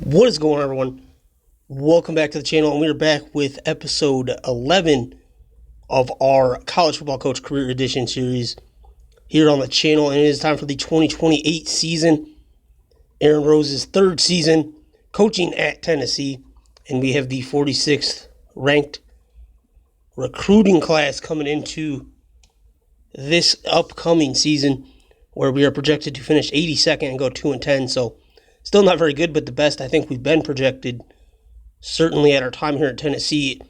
What is going on, everyone? Welcome back to the channel, and we are back with episode 11 of our College Football Coach Career Edition series here on the channel, and it is time for the 2028 season, Aaron Rose's third season coaching at Tennessee, and we have the 46th ranked recruiting class coming into this upcoming season, where we are projected to finish 82nd and go 2-10, so still not very good, but the best I think we've been projected, certainly at our time here at Tennessee.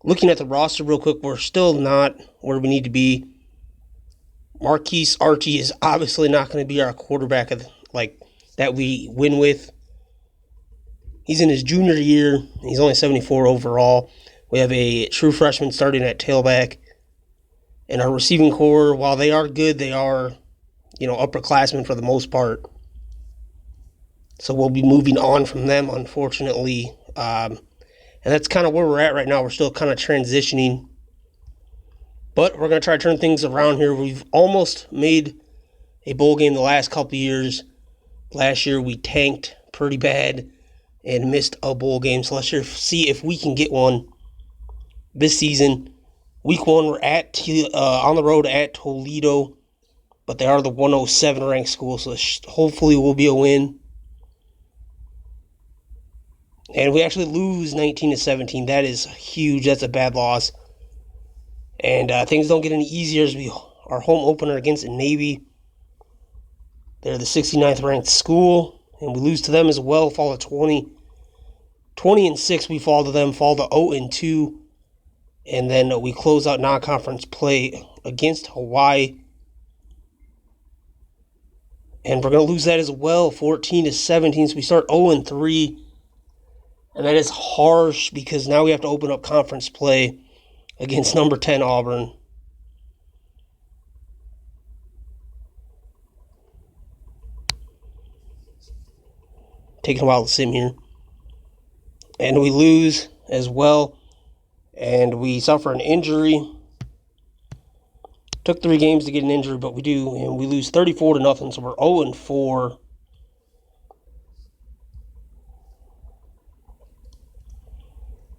Looking at the roster real quick, we're still not where we need to be. Marquise Archie is obviously not going to be our quarterback that we win with. He's in his junior year. He's only 74 overall. We have a true freshman starting at tailback. And our receiving core, while they are good, they are, upperclassmen for the most part. So we'll be moving on from them, unfortunately. And that's kind of where we're at right now. We're still kind of transitioning. But we're going to try to turn things around here. We've almost made a bowl game the last couple of years. Last year we tanked pretty bad and missed a bowl game. So let's see if we can get one this season. Week 1, we're on the road at Toledo. But they are the 107 ranked school. So hopefully will be a win. And we actually lose 19-17. That is huge. That's a bad loss. And things don't get any easier as our home opener against Navy. They're the 69th ranked school, and we lose to them as well. Fall to 20-6. We fall to them. Fall to 0-2, and then we close out non-conference play against Hawaii. And we're going to lose that as well, 14-17. So we start 0-3. And that is harsh because now we have to open up conference play against number 10 Auburn. Taking a while to sim here. And we lose as well. And we suffer an injury. Took 3 games to get an injury, but we do. And we lose 34-0, so we're 0-4.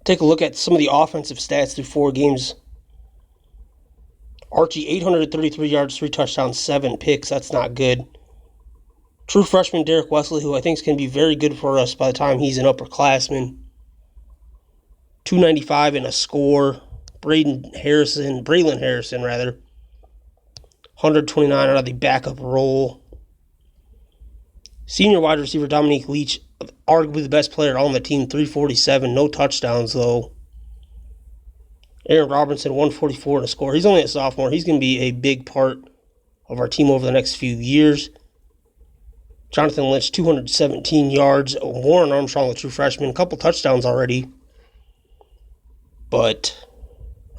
Take a look at some of the offensive stats through 4 games. Archie, 833 yards, 3 touchdowns, 7 picks. That's not good. True freshman Derek Wesley, who I think is going to be very good for us by the time he's an upperclassman. 295 and a score. Braylon Harrison, 129 out of the backup role. Senior wide receiver Dominique Leach, arguably the best player on the team, 347, no touchdowns though. Aaron Robinson, 144 and a score. He's only a sophomore. He's going to be a big part of our team over the next few years. Jonathan Lynch, 217 yards. Warren Armstrong, the true freshman, a couple touchdowns already, but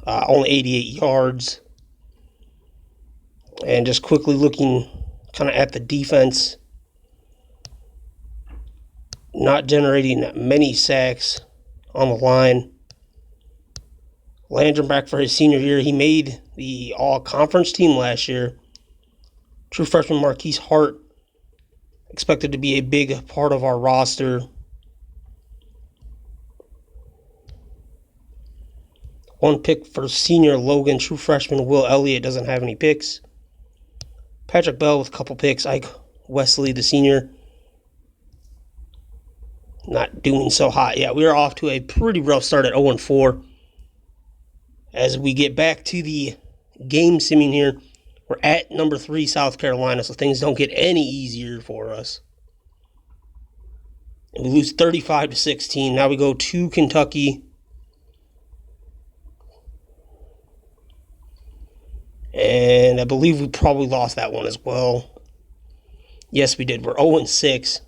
only 88 yards. And just quickly looking kind of at the defense, not generating many sacks on the line. Landrum back for his senior year. He made the all-conference team last year. True freshman Marquise Hart expected to be a big part of our roster. One pick for senior Logan. True freshman Will Elliott doesn't have any picks. Patrick Bell with a couple picks. Ike Wesley, the senior, not doing so hot. Yeah, we are off to a pretty rough start at 0-4. As we get back to the game simming here, we're at number 3 South Carolina, so things don't get any easier for us. And we lose 35-16. Now we go to Kentucky. And I believe we probably lost that one as well. Yes, we did. We're 0-6.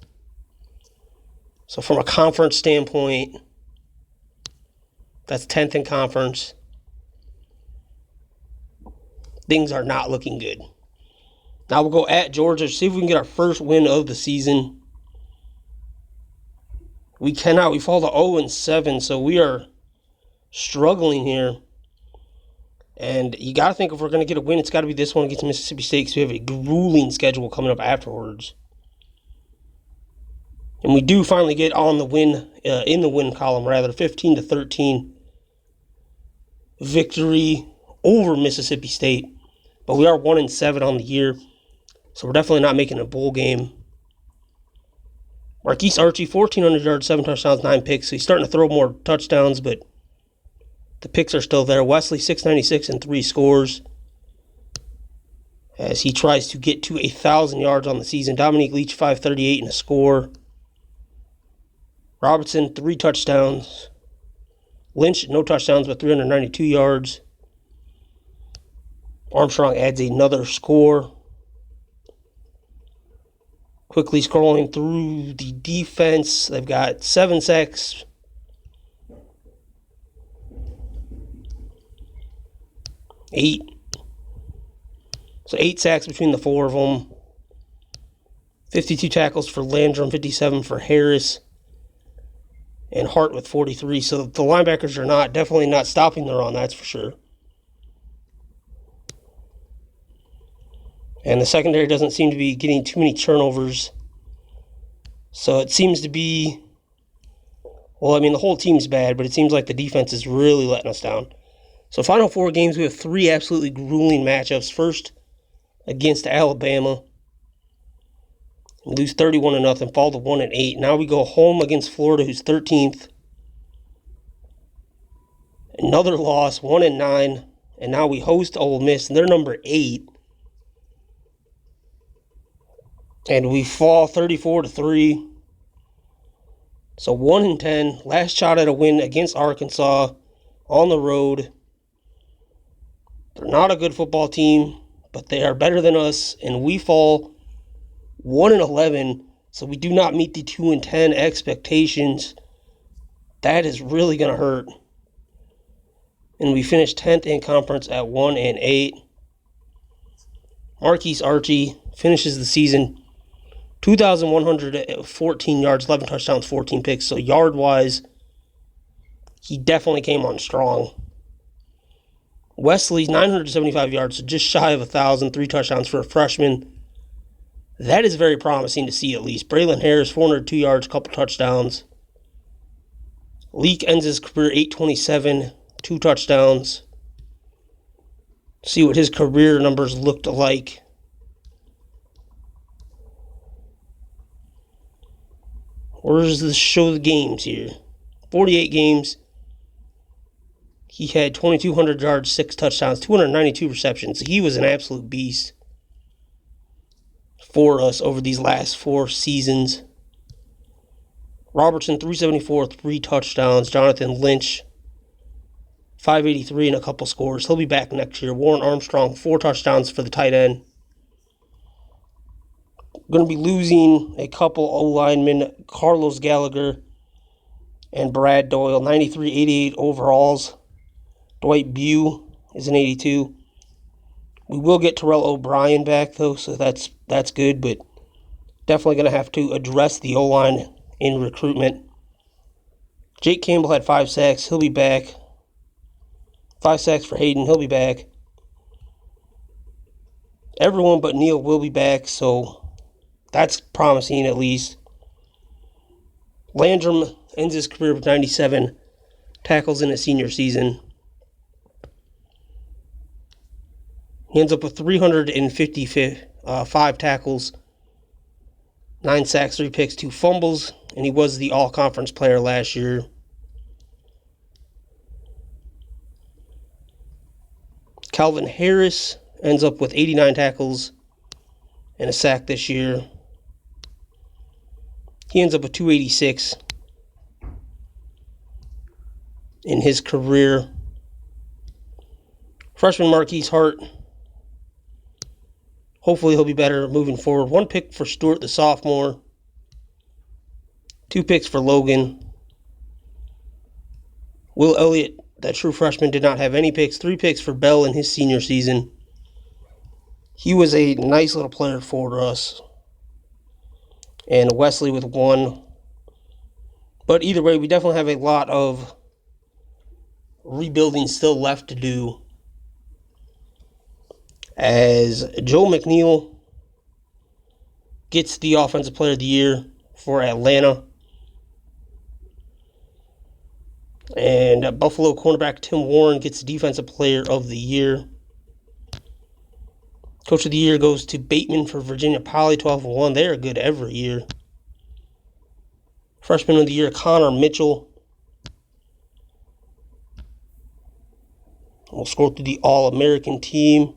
So from a conference standpoint, that's 10th in conference. Things are not looking good. Now we'll go at Georgia, see if we can get our first win of the season. We cannot. We fall to 0-7, so we are struggling here. And you got to think if we're going to get a win, it's got to be this one against Mississippi State, because we have a grueling schedule coming up afterwards. And we do finally get on the win, in the win column rather, 15-13 victory over Mississippi State. But we are 1-7 on the year, so we're definitely not making a bowl game. Marquise Archie, 1,400 yards, 7 touchdowns, 9 picks. So he's starting to throw more touchdowns, but the picks are still there. Wesley, 696 and 3 scores as he tries to get to 1,000 yards on the season. Dominique Leach, 538 and a score. Robertson, 3 touchdowns. Lynch, no touchdowns, but 392 yards. Armstrong adds another score. Quickly scrolling through the defense, they've got 7 sacks. So 8 sacks between the 4 of them. 52 tackles for Landrum, 57 for Harris. And Hart with 43. So the linebackers are definitely not stopping the run, that's for sure. And the secondary doesn't seem to be getting too many turnovers. So it seems to be, well, I mean, the whole team's bad, but it seems like the defense is really letting us down. So Final 4 games, we have 3 absolutely grueling matchups. First, against Alabama. We lose 31-0, fall to 1-8. Now we go home against Florida, who's 13th. Another loss, 1-9. And now we host Ole Miss, and they're number 8. And we fall 34-3. So 1-10. Last shot at a win against Arkansas on the road. They're not a good football team, but they are better than us, and we fall 1-11. So we do not meet the 2-10 expectations. That is really going to hurt. And we finished 10th in conference at 1-8. Marquise Archie finishes the season 2,114 yards, 11 touchdowns, 14 picks. So yard-wise, he definitely came on strong. Wesley, 975 yards, so just shy of 1,000, 3 touchdowns for a freshman. That is very promising to see at least. Braylon Harris, 402 yards, couple touchdowns. Leak ends his career 827, 2 touchdowns. See what his career numbers looked like. Where does this show the games here? 48 games. He had 2,200 yards, 6 touchdowns, 292 receptions. He was an absolute beast for us over these last 4 seasons. Robertson, 374, 3 touchdowns. Jonathan Lynch, 583 and a couple scores. He'll be back next year. Warren Armstrong, 4 touchdowns for the tight end. Going to be losing a couple O-linemen, Carlos Gallagher and Brad Doyle, 93, 88 overalls. Dwight Bew is an 82. We will get Terrell O'Brien back, though, so that's good, but definitely going to have to address the O-line in recruitment. Jake Campbell had 5 sacks. He'll be back. 5 sacks for Hayden. He'll be back. Everyone but Neal will be back, so that's promising at least. Landrum ends his career with 97 tackles in his senior season. He ends up with 355 tackles, 9 sacks, 3 picks, 2 fumbles, and he was the all-conference player last year. Calvin Harris ends up with 89 tackles and a sack this year. He ends up with 286 in his career. Freshman Marquise Hart, hopefully he'll be better moving forward. 1 pick for Stewart, the sophomore. 2 picks for Logan. Will Elliott, that true freshman, did not have any picks. 3 picks for Bell in his senior season. He was a nice little player for us. And Wesley with 1. But either way, we definitely have a lot of rebuilding still left to do. As Joe McNeil gets the Offensive Player of the Year for Atlanta. And Buffalo cornerback Tim Warren gets Defensive Player of the Year. Coach of the Year goes to Bateman for Virginia Poly, 12-1. They're good every year. Freshman of the Year, Connor Mitchell. We'll scroll through the All-American team.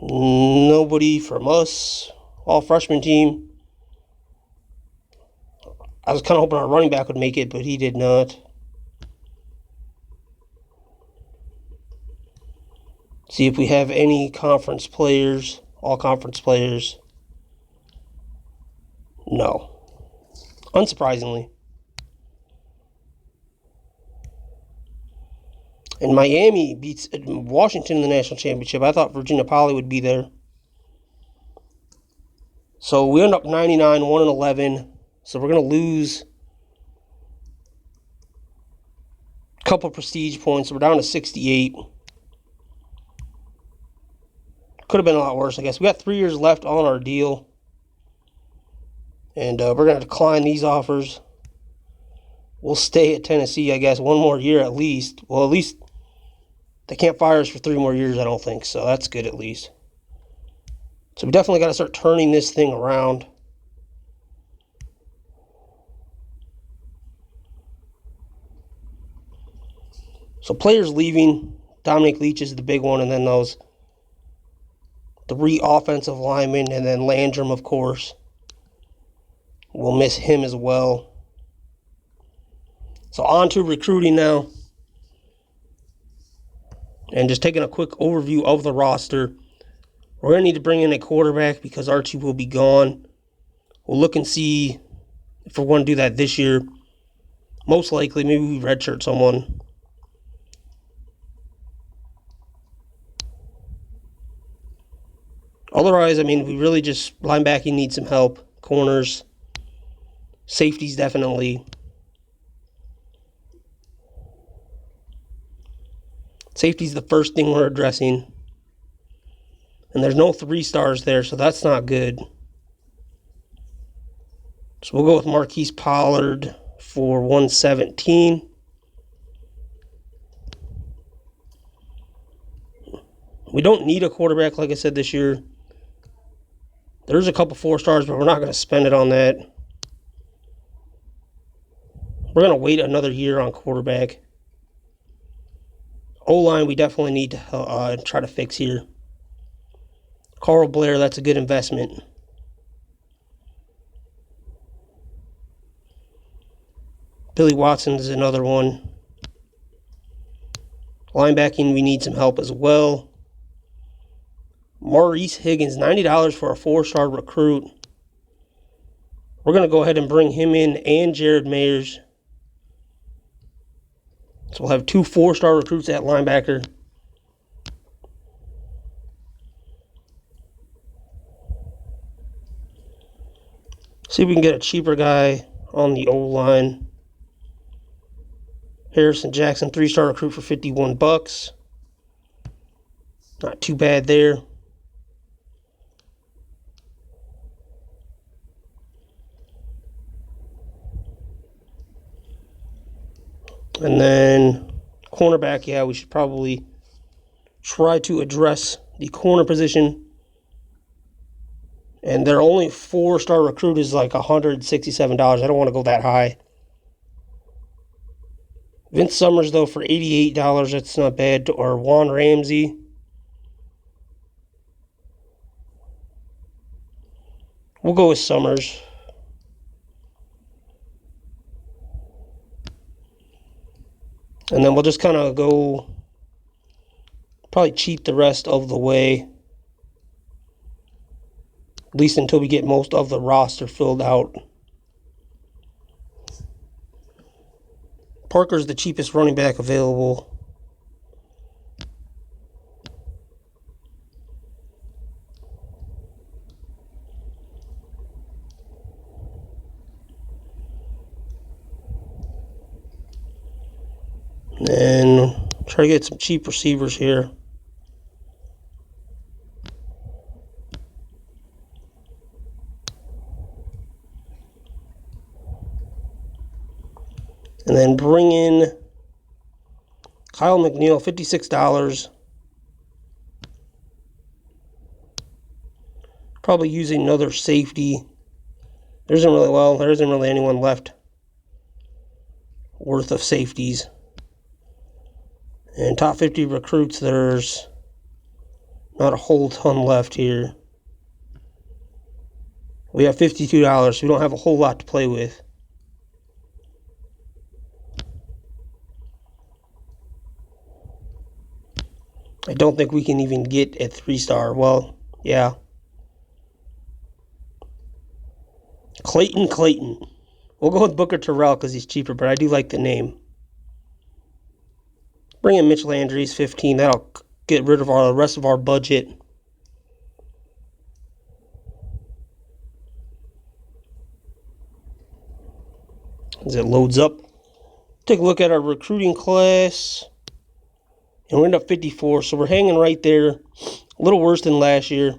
Nobody from us. All-freshman team. I was kind of hoping our running back would make it, but he did not. See if we have any conference players. All-conference players. No. Unsurprisingly. And Miami beats Washington in the national championship. I thought Virginia Poly would be there. So we end up 99, 1-11. So we're going to lose a couple prestige points. We're down to 68. Could have been a lot worse, I guess. We got 3 years left on our deal. And we're going to decline these offers. We'll stay at Tennessee, I guess, one more year at least. Well, at least they can't fire us for 3 more years, I don't think. So that's good at least. So we definitely got to start turning this thing around. So players leaving. Dominic Leach is the big one, and then those 3 offensive linemen, and then Landrum, of course. We'll miss him as well. So on to recruiting now. And just taking a quick overview of the roster. We're going to need to bring in a quarterback because Archie will be gone. We'll look and see if we're going to do that this year. Most likely, maybe we redshirt someone. Otherwise, I mean, we really just, linebacking needs some help. Corners. Safeties, definitely. Safety's the first thing we're addressing. And there's no 3 stars there, so that's not good. So we'll go with Marquise Pollard for 117. We don't need a quarterback, like I said, this year. There's a couple 4 stars, but we're not going to spend it on that. We're going to wait another year on quarterback. O-line, we definitely need to try to fix here. Carl Blair, that's a good investment. Billy Watson is another one. Linebacking, we need some help as well. Maurice Higgins, $90 for a 4-star recruit. We're going to go ahead and bring him in, and Jared Mayers. So we'll have 2 4-star recruits at linebacker. See if we can get a cheaper guy on the O-line. Harrison Jackson, 3-star recruit for $51. Not too bad there. And then cornerback, yeah, we should probably try to address the corner position. And their only 4-star recruit is like $167. I don't want to go that high. Vince Summers, though, for $88, that's not bad. Or Juan Ramsey. We'll go with Summers. And then we'll just kind of go, probably cheat the rest of the way. At least until we get most of the roster filled out. Parker's the cheapest running back available. And try to get some cheap receivers here. And then bring in Kyle McNeil, $56. Probably using another safety. There isn't really anyone left worth of safeties. And top 50 recruits, there's not a whole ton left here. We have $52, so we don't have a whole lot to play with. I don't think we can even get a 3-star. Well, yeah. Clayton. We'll go with Booker Terrell because he's cheaper, but I do like the name. Bring in Mitch Landry's 15. That'll get rid of the rest of our budget. As it loads up, take a look at our recruiting class. And we're up 54, so we're hanging right there. A little worse than last year.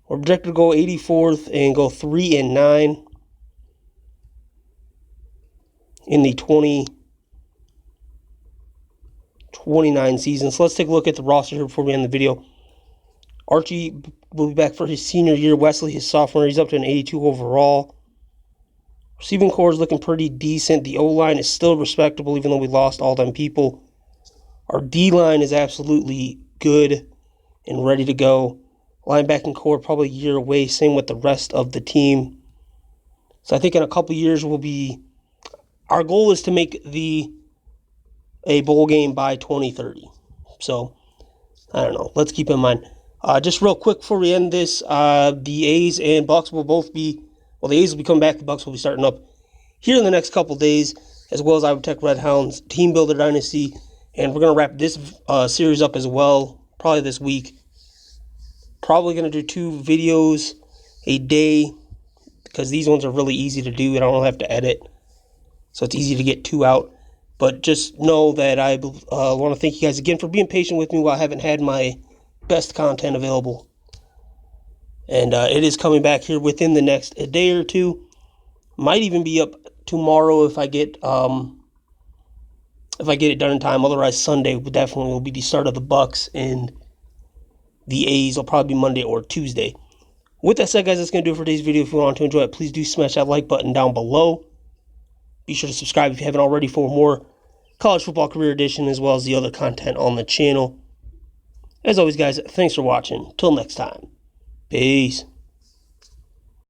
We're projected to go 84th and go 3-9 in the 2029 season. So let's take a look at the roster here before we end the video. Archie will be back for his senior year. Wesley, his sophomore. He's up to an 82 overall. Receiving core is looking pretty decent. The O-line is still respectable, even though we lost all them people. Our D-line is absolutely good and ready to go. Linebacking core probably a year away. Same with the rest of the team. So I think in a couple years our goal is to make a bowl game by 2030. So I don't know. Let's keep in mind. Just real quick before we end this, the A's and Bucks will both be. Well, the A's will be coming back. The Bucks will be starting up here in the next couple days, as well as Iowa Tech Red Hounds Team Builder Dynasty. And we're going to wrap this series up as well, probably this week. Probably going to do 2 videos a day because these ones are really easy to do and I don't have to edit. So it's easy to get 2 out. But just know that I want to thank you guys again for being patient with me while I haven't had my best content available. And it is coming back here within the next day or 2. Might even be up tomorrow if I get it done in time. Otherwise, Sunday will be the start of the Bucks, and the A's will probably be Monday or Tuesday. With that said, guys, that's going to do it for today's video. If you want to enjoy it, please do smash that like button down below. Be sure to subscribe if you haven't already for more College Football Career Edition, as well as the other content on the channel. As always, guys, thanks for watching. Till next time. Peace.